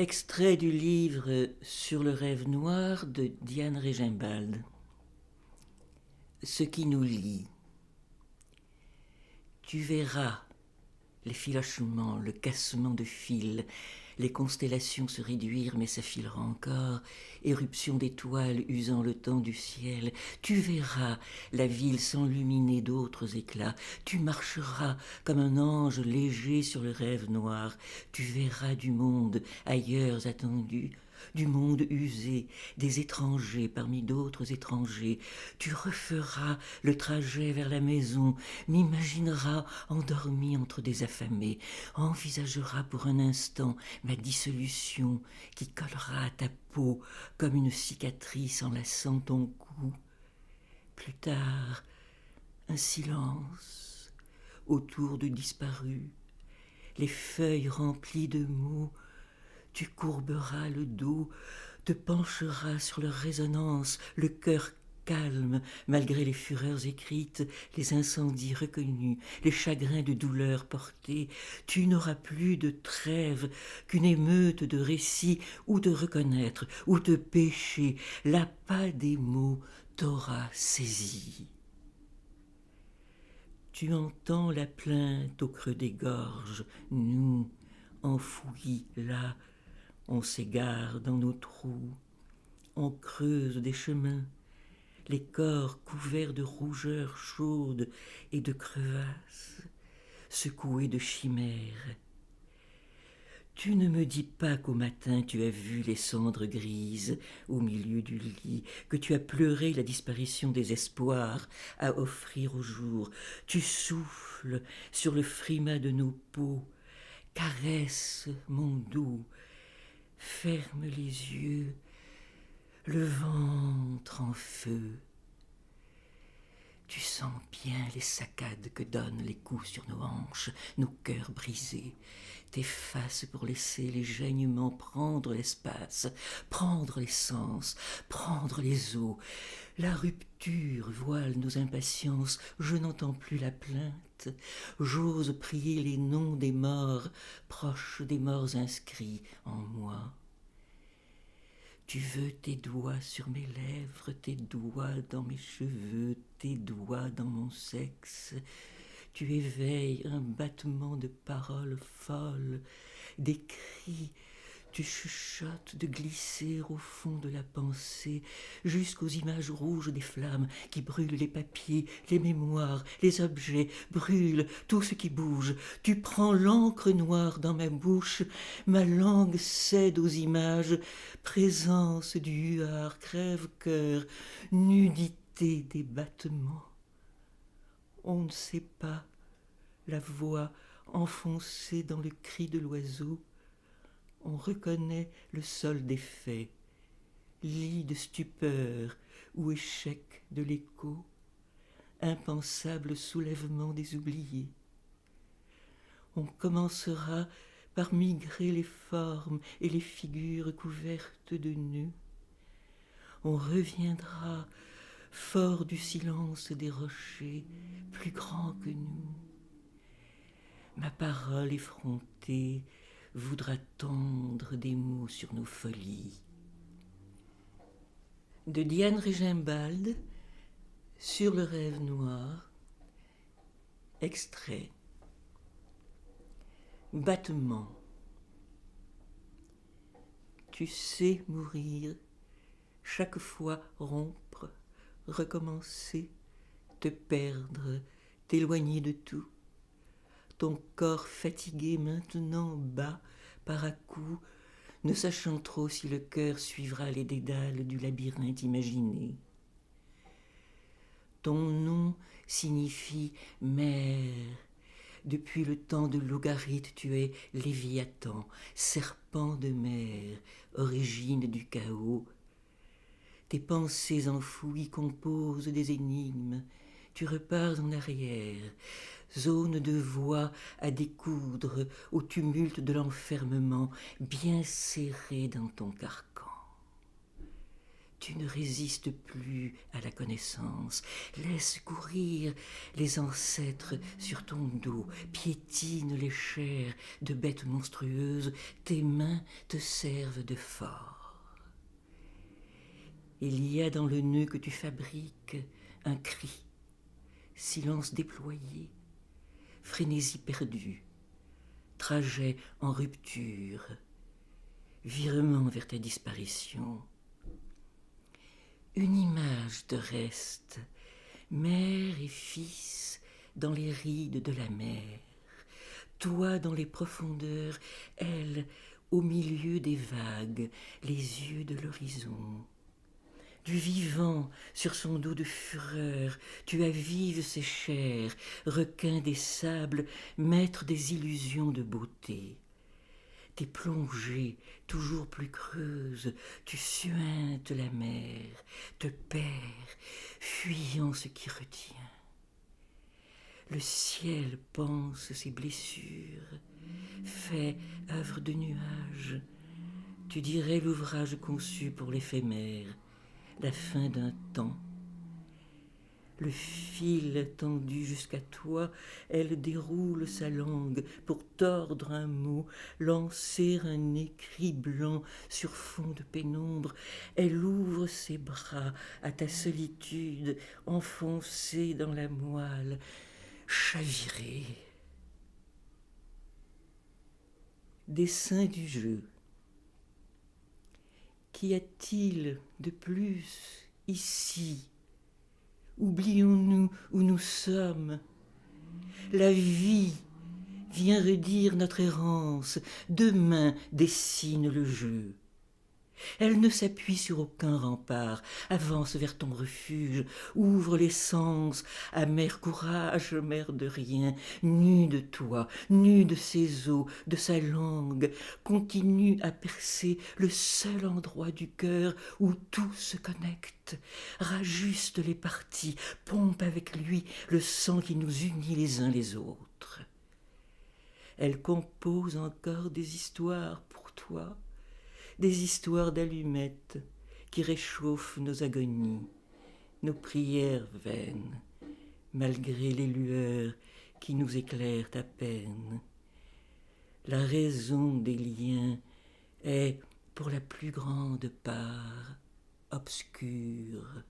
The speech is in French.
Extrait du livre Sur le rêve noir de Diane Regimbald. Ce qui nous lie. Tu verras l'effilochement, le cassement de fils, les constellations se réduire mais s'affilera encore, éruption d'étoiles usant le temps du ciel. Tu verras la ville s'enluminer d'autres éclats, tu marcheras comme un ange léger sur le rêve noir, tu verras du monde ailleurs attendu, du monde usé, des étrangers parmi d'autres étrangers. Tu referas le trajet vers la maison, m'imagineras endormi entre des affamés, envisageras pour un instant ma dissolution qui collera à ta peau comme une cicatrice enlaçant ton cou. Plus tard, un silence autour de disparus, les feuilles remplies de mots. Tu courberas le dos, te pencheras sur leur résonance, le cœur calme, malgré les fureurs écrites, les incendies reconnus, les chagrins de douleur portés. Tu n'auras plus de trêve qu'une émeute de récits où te reconnaître, où te pécher. L'appât des mots t'aura saisi. Tu entends la plainte au creux des gorges, nous, enfouis là, on s'égare dans nos trous, on creuse des chemins, les corps couverts de rougeurs chaudes et de crevasses, secoués de chimères. Tu ne me dis pas qu'au matin tu as vu les cendres grises au milieu du lit, que tu as pleuré la disparition des espoirs à offrir au jour. Tu souffles sur le frimas de nos peaux, caresse mon dos, ferme les yeux, le ventre en feu. Tu sens bien les saccades que donnent les coups sur nos hanches, nos cœurs brisés. Tes faces pour laisser les geignements prendre l'espace, prendre les sens, prendre les os. La rupture voile nos impatiences, je n'entends plus la plainte. J'ose prier les noms des morts, proches des morts inscrits en moi. Tu veux tes doigts sur mes lèvres, tes doigts dans mes cheveux, tes doigts dans mon sexe. Tu éveilles un battement de paroles folles, des cris. Tu chuchotes de glisser au fond de la pensée jusqu'aux images rouges des flammes qui brûlent les papiers, les mémoires, les objets, brûlent tout ce qui bouge. Tu prends l'encre noire dans ma bouche, ma langue cède aux images, présence du huard, crève-cœur, nudité des battements. On ne sait pas, la voix enfoncée dans le cri de l'oiseau. On reconnaît le sol des faits, lit de stupeur ou échec de l'écho, impensable soulèvement des oubliés. On commencera par migrer les formes et les figures couvertes de nœuds. On reviendra fort du silence des rochers, plus grands que nous. Ma parole effrontée voudra tendre des mots sur nos folies. De Diane Regimbald, Sur le rêve noir, extrait. Battement. Tu sais mourir, chaque fois rompre, recommencer, te perdre, t'éloigner de tout. Ton corps fatigué maintenant bat par à-coups, ne sachant trop si le cœur suivra les dédales du labyrinthe imaginé. Ton nom signifie mère. Depuis le temps de Logarith, tu es Léviathan, serpent de mer, origine du chaos. Tes pensées enfouies composent des énigmes. Tu repars en arrière, zone de voix à découdre au tumulte de l'enfermement, bien serré dans ton carcan. Tu ne résistes plus à la connaissance. Laisse courir les ancêtres sur ton dos, piétine les chairs de bêtes monstrueuses, tes mains te servent de fort. Il y a dans le nœud que tu fabriques un cri, silence déployé, frénésie perdue, trajet en rupture, virement vers ta disparition. Une image te reste, mère et fils dans les rides de la mer, toi dans les profondeurs, elle au milieu des vagues, les yeux de l'horizon. Du vivant sur son dos de fureur, tu avives ses chairs, requin des sables, maître des illusions de beauté. Tes plongées toujours plus creuses, tu suintes la mer, te perds, fuyant ce qui retient. Le ciel pense ses blessures, fait œuvre de nuages. Tu dirais l'ouvrage conçu pour l'éphémère, la fin d'un temps. Le fil tendu jusqu'à toi, elle déroule sa langue pour tordre un mot, lancer un écrit blanc sur fond de pénombre. Elle ouvre ses bras à ta solitude, enfoncée dans la moelle, chavirée. Dessin du jeu. Qu'y a-t-il de plus ici? Oublions-nous où nous sommes. La vie vient redire notre errance, demain dessine le jeu. Elle ne s'appuie sur aucun rempart, avance vers ton refuge, ouvre les sens, amer courage, mère de rien, nue de toi, nue de ses os, de sa langue, continue à percer le seul endroit du cœur où tout se connecte, rajuste les parties, pompe avec lui le sang qui nous unit les uns les autres. Elle compose encore des histoires pour toi, des histoires d'allumettes qui réchauffent nos agonies, nos prières vaines, malgré les lueurs qui nous éclairent à peine. La raison des liens est, pour la plus grande part, obscure.